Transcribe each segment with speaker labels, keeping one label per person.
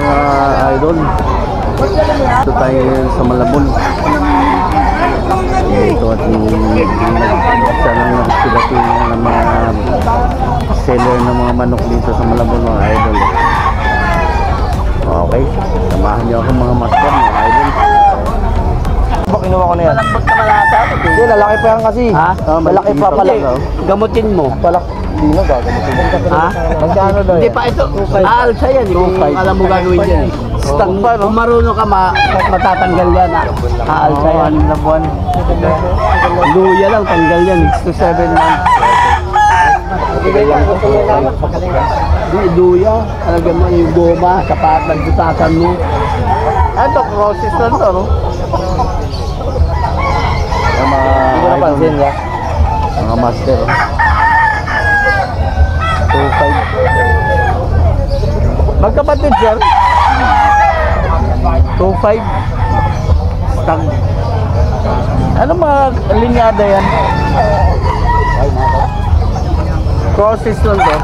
Speaker 1: mga idol. Ito tayo ngayon sa Malabon. Ito at isa lang nagsilating ng mga seller ng mga manok dito sa Malabon, mga idol. Okay, samahan niyo ako mga master, mga idol.
Speaker 2: Ba kinuha ko na yan?
Speaker 1: Malambot na malata.
Speaker 2: Hindi, lalaki pa yan kasi.
Speaker 1: Ha?
Speaker 2: Malaki pa pala.
Speaker 1: Gamutin mo.
Speaker 2: Hindi na gagamutin.
Speaker 1: Ha?
Speaker 2: Magkano daw yan?
Speaker 1: Hindi pa ito. Aalsa yan. Kung alam mo gagawin yan eh.
Speaker 2: Stock pa, no?
Speaker 1: Kung marunong ka, matatanggal yan. Aalsa yan.
Speaker 2: 6 na buwan.
Speaker 1: Luya lang, tanggal yan. 6 to 7 months. Di, luya. Talagang mo yung goma, sapat, nagbutasan mo.
Speaker 2: Ito, crosses na ito, no?
Speaker 1: Yung mga
Speaker 2: Hindi ko napansin, ya?
Speaker 1: mga master. 2.5. Magkapatid, sir? 2.5. Stag. Ano mga linyada yan? Crosses lang to.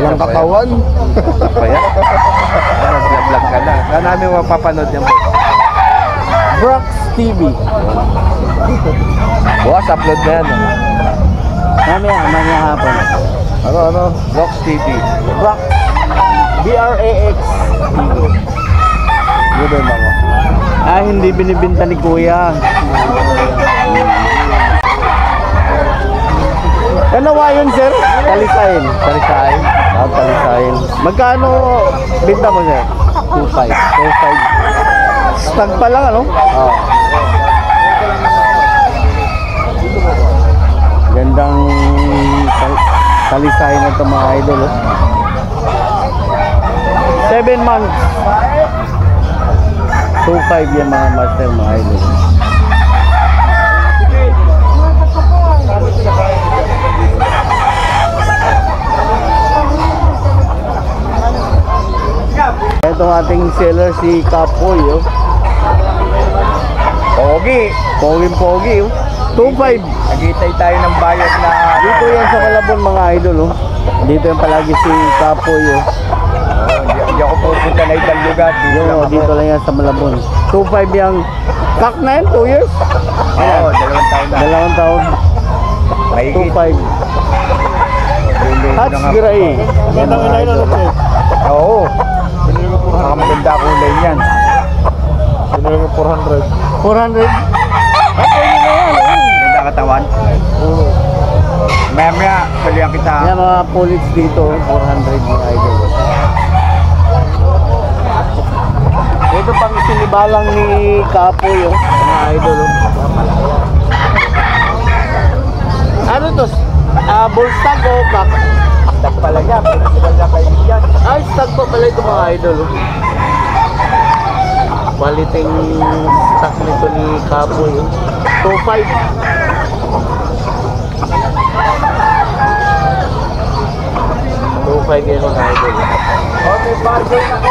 Speaker 2: Walang katawan.
Speaker 1: Kaya?
Speaker 2: Vlog ka na. Saan namin mapapanood yan?
Speaker 1: Brox TV.
Speaker 2: Bukas, upload na yan.
Speaker 1: Mamaya hapon.
Speaker 2: Ano? Brox TV.
Speaker 1: Brox. BRAX TV.
Speaker 2: Yun ba yung mga?
Speaker 1: Hindi binibinta ni Kuya. Ano wa yun, sir? Talisayin.
Speaker 2: Talisay.
Speaker 1: Talisayin. Magkano binta mo, sir? 2.5. 2.5. Stag pa lang, ano?
Speaker 2: Oo.
Speaker 1: Gandang talisayin na ito, mga idol. 7 months. 2.5 yan, mga master, mga idol. Ito ang ating seller, si Kapoy, oh.
Speaker 2: Pogi.
Speaker 1: Pogi, oh. 2.5.
Speaker 2: Nagitay tayo ng bayad na...
Speaker 1: Dito yan sa Malabon, mga idol, oh. Dito yan palagi si Kapoy, oh.
Speaker 2: Hindi ako pupunta na ibang lugar.
Speaker 1: Dito lang yan sa Malabon. 2.5 yung kak na yan, 2 years?
Speaker 2: Oo, 2 taon na.
Speaker 1: 2 taon.
Speaker 2: Mahigit.
Speaker 1: 2.5. Hatch gray.
Speaker 2: Magandang inay na lang. Oo. Mga maganda kulay niyan. Sinili mo 400.
Speaker 1: 400. Pwede na yan, oh.
Speaker 2: Ganda katawan. Oo. Maya palihan kita.
Speaker 1: Yan mga pullets dito, 400 yung idol. Ito pang sinibalang ni Kapoy, oh, mga idol. Oh. Ano to? Bull stag o kak?
Speaker 2: Stag pala niya. Principal na kayo yan.
Speaker 1: Ay, stag pa pala ito, mga idol. Oh. Quality stock nito ni Kapoy. Oh. 2.5. 2.5 yan, mga idol.
Speaker 2: Okay, bagay ako.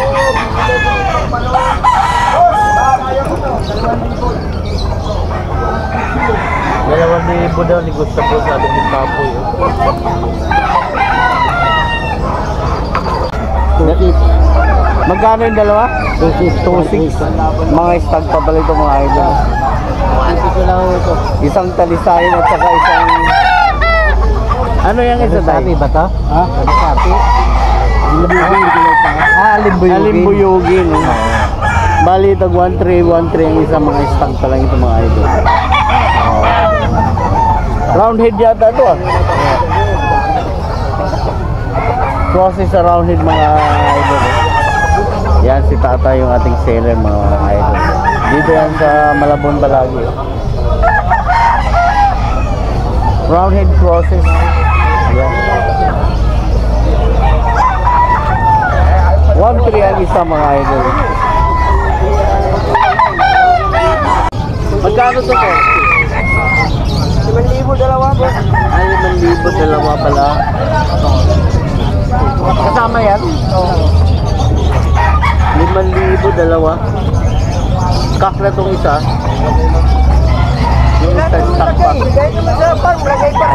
Speaker 1: 2,000 daw ni Gustavo, sabi ni Kapoy. Magkano yung dalawa? 2.6. Mga stag pa pala ito, mga idol. Isang talisayin at saka isang... Ano yung isa tayo?
Speaker 2: Sabi ba ito? Ha? Sabi.
Speaker 1: Alimbuyugin. Bali, tag 1.3 ang isang mga stag pa lang ito, mga idol. Round head yata ito, ah. Process sa round head, mga idol. Yan si Tata, yung ating seller, mga idol. Dito yan sa Malabon palagi. Round head process. Yan. 1.3 ang isa, mga idol. Magkano to po?
Speaker 2: 5,000 dalawa po.
Speaker 1: Ay, 5,000 dalawa pala. Kasama yan?
Speaker 2: Oo.
Speaker 1: 5,000 dalawa. Kak na tong isa. Yung isa stock pa.
Speaker 2: Bigay naman sa farm, lagay pa.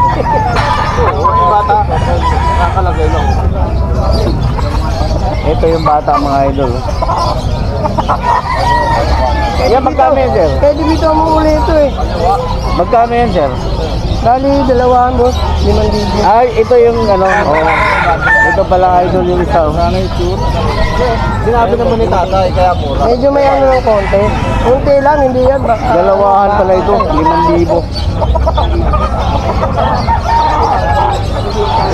Speaker 1: yung bata mga idol. Yan, magkano yan, sir?
Speaker 3: Pwede dito mo uli ito eh.
Speaker 1: Magkano yan, sir?
Speaker 3: Bali, 200, 5,000.
Speaker 1: Ay, ito yung ano, ito pala idol yung isa.
Speaker 2: Sinabi naman ni tatay, kaya mura.
Speaker 3: Medyo may ano ng konti. Konti lang, hindi yan. Baka,
Speaker 1: Dalawahan pala ito, 5,000.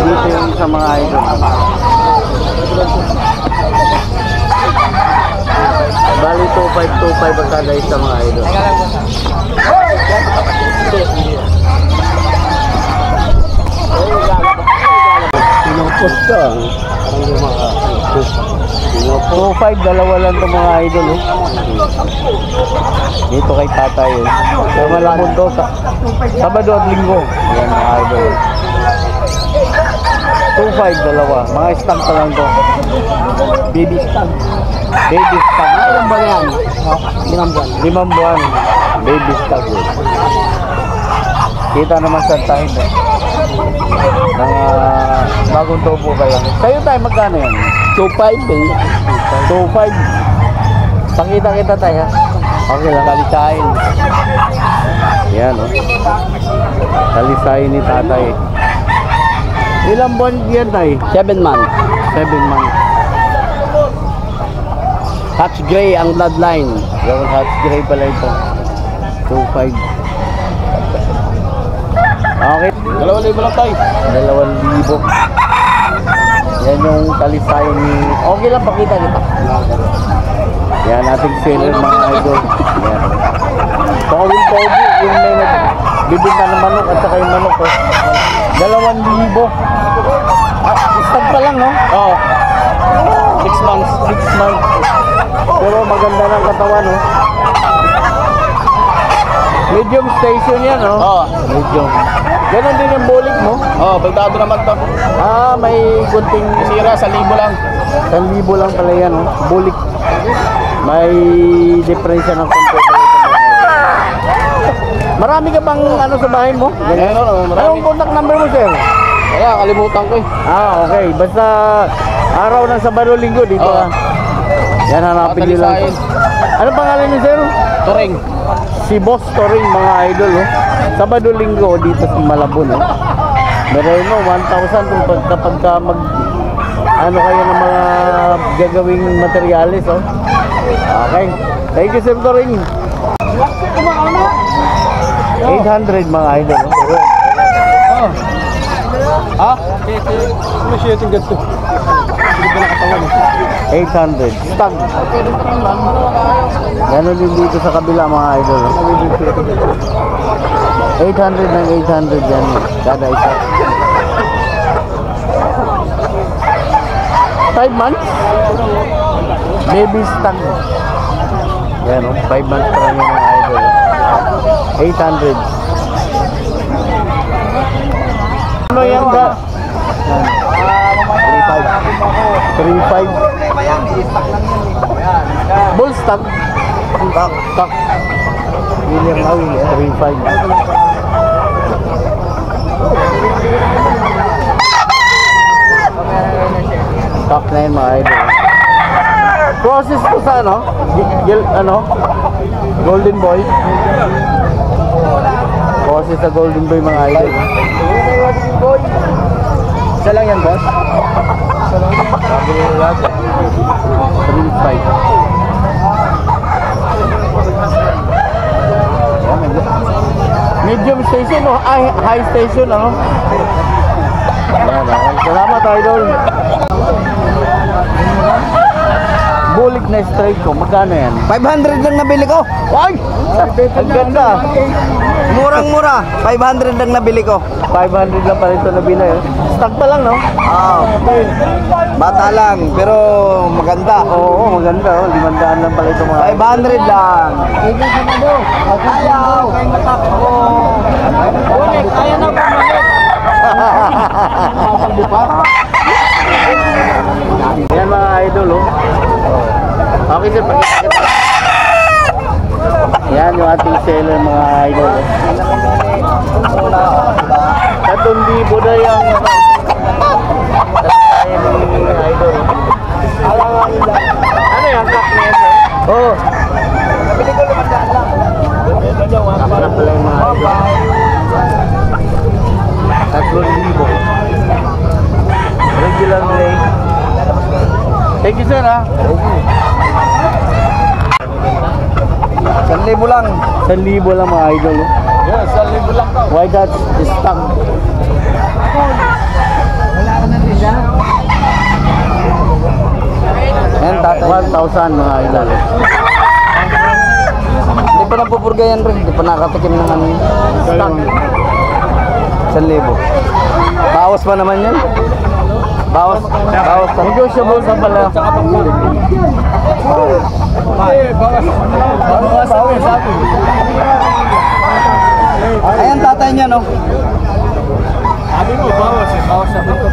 Speaker 1: Dito yung sa mga idol. Bali 2525 ang kada isa mga idol. Pinupos ka. 2.5, dalawa lang ito mga idol. Dito kay tatay. Sa Malabon to, Sabado at Linggo. Yan mga idol. 2.5, dalawa. Mga stag pa lang to. Baby stag. Baby stag.
Speaker 3: ilang ba yan? 5 buwan.
Speaker 1: 5 buwan. Baby stag. Kita naman sa tayo. Bagong tubo pa lang. Sa'yo tayo, magkano yan?
Speaker 3: 2.5 eh.
Speaker 1: 2.5. Pakita kita tayo. Okay lang. Talisain. Yan o. Talisain ni tatay. Ilang buwan yan tayo?
Speaker 3: 7 months.
Speaker 1: 7 months.
Speaker 3: Hatch gray ang bloodline.
Speaker 1: Yung hot gray pala ito. 2.5. Okay.
Speaker 2: 2,000 lang tayo.
Speaker 1: 2,000. Yan yung talisayan ni... Okay lang, pakita kita. Yan, ating seller mga idol. Yan. Towing-togi, yung may nagbibinta ng manok at saka yung manok. 2,000. Stag pa lang, no?
Speaker 2: Oo. 6 months.
Speaker 1: 6 months. Pero maganda ng katawan, no? Medium station yan, no?
Speaker 2: Oo.
Speaker 1: Medium. Ganon din yung bulik mo.
Speaker 2: Oo, bagdado naman to.
Speaker 1: Ah, may kunting...
Speaker 2: Sira, 1,000 lang.
Speaker 1: 1,000 lang pala yan, no? Bulik. May diferensya ng konti. Marami ka bang ano sa bahay mo?
Speaker 2: Ganyan, no? Marami.
Speaker 1: Anong contact number mo, sir?
Speaker 2: Kaya, kalimutan ko eh.
Speaker 1: Ah, okay. Basta araw ng Sabado Linggo dito
Speaker 2: Oo.
Speaker 1: ah. Yan, hanapin nyo lang.
Speaker 2: Talisain.
Speaker 1: Ano pangalan niyo, sir?
Speaker 2: Turing.
Speaker 1: Si Boss Toring, mga idol. Oh. Sabado Linggo dito sa Malabon. Oh. Meron mo, 1,000 kung kapag ka mag... Ano kayo ng mga gagawing materialis, oh. Okay. Thank you, Sir Toring. 800 mga idol. Oh.
Speaker 2: Ha? Ano siya yung ganito? Hindi ba nakatawan eh?
Speaker 1: 800. Stag. Ganon din dito sa kabila mga idol. 800 ng 800 yan. Kada isa. 5 months? Baby stag. Yan o. 5 months pa lang yung mga idol. 800. Ano yan ka? 3.5. 3.5. Bull stock. Stock. William na William. 3.5. Stock na yun mga idol. Process ko sa ano? Ano? Golden Boy. Process sa Golden Boy mga idol.
Speaker 2: Isa lang yan, boss? Sabi nyo lahat eh.
Speaker 1: 3.5. Medium station o high station ano? Yan, okay. Salamat idol. Bulik na straight ko, magkano yan?
Speaker 3: 500 lang nabili ko.
Speaker 1: Ay! Ang ganda.
Speaker 3: Murang-mura. 500 lang nabili ko.
Speaker 1: 500 lang pala ito na binay. Stock pa lang, no?
Speaker 3: Bata lang, pero maganda.
Speaker 1: Oo, maganda. Oh. 500 lang pala ito mga
Speaker 3: 500 lang. Ayaw. Kaya na
Speaker 1: Yan mga idol, oh. Okay sir, pakita kita. Yan yung ating seller mga idol. Katong libo na yung ano. Ayan yung idol. Thank you, sir, ha.
Speaker 3: 1,000 lang.
Speaker 1: 1,000 lang mga idol. Oh.
Speaker 2: Yes, 1,000 lang daw.
Speaker 1: Why that stock?
Speaker 3: Yan, tatay.
Speaker 1: 1,000 mga idol.
Speaker 3: Hindi pa napupurga yan rin. Hindi pa nakatikim ng ano.
Speaker 1: Stock.
Speaker 3: 1,000. Bawas pa naman yan. Bawas pa.
Speaker 1: Negotiable pa pala.
Speaker 3: Ayan, tatay niya, no?
Speaker 2: Sabi mo, bawas eh. Bawas sa butot.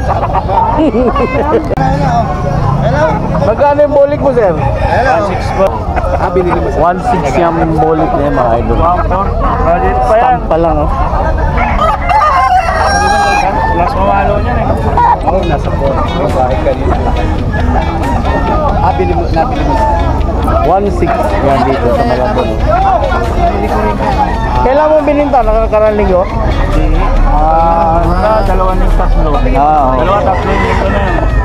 Speaker 1: Magkano yung bolik mo, sir?
Speaker 2: 1,600 po. Binili mo
Speaker 1: 1,600 yung bolik na yan mga idol.
Speaker 2: Project pa yan.
Speaker 1: Stock pa lang, oh.
Speaker 2: Last mamalo niyan eh. Oo, nasa po. Babae kanina. Nabili mo.
Speaker 1: 1,600 yan dito sa Malabon. Kailan mo bininta? Nakakarang linggo?
Speaker 2: Dalawa ng tatlo.
Speaker 1: Ah, okay.
Speaker 2: Dalawa, tatlo yung linggo na yan.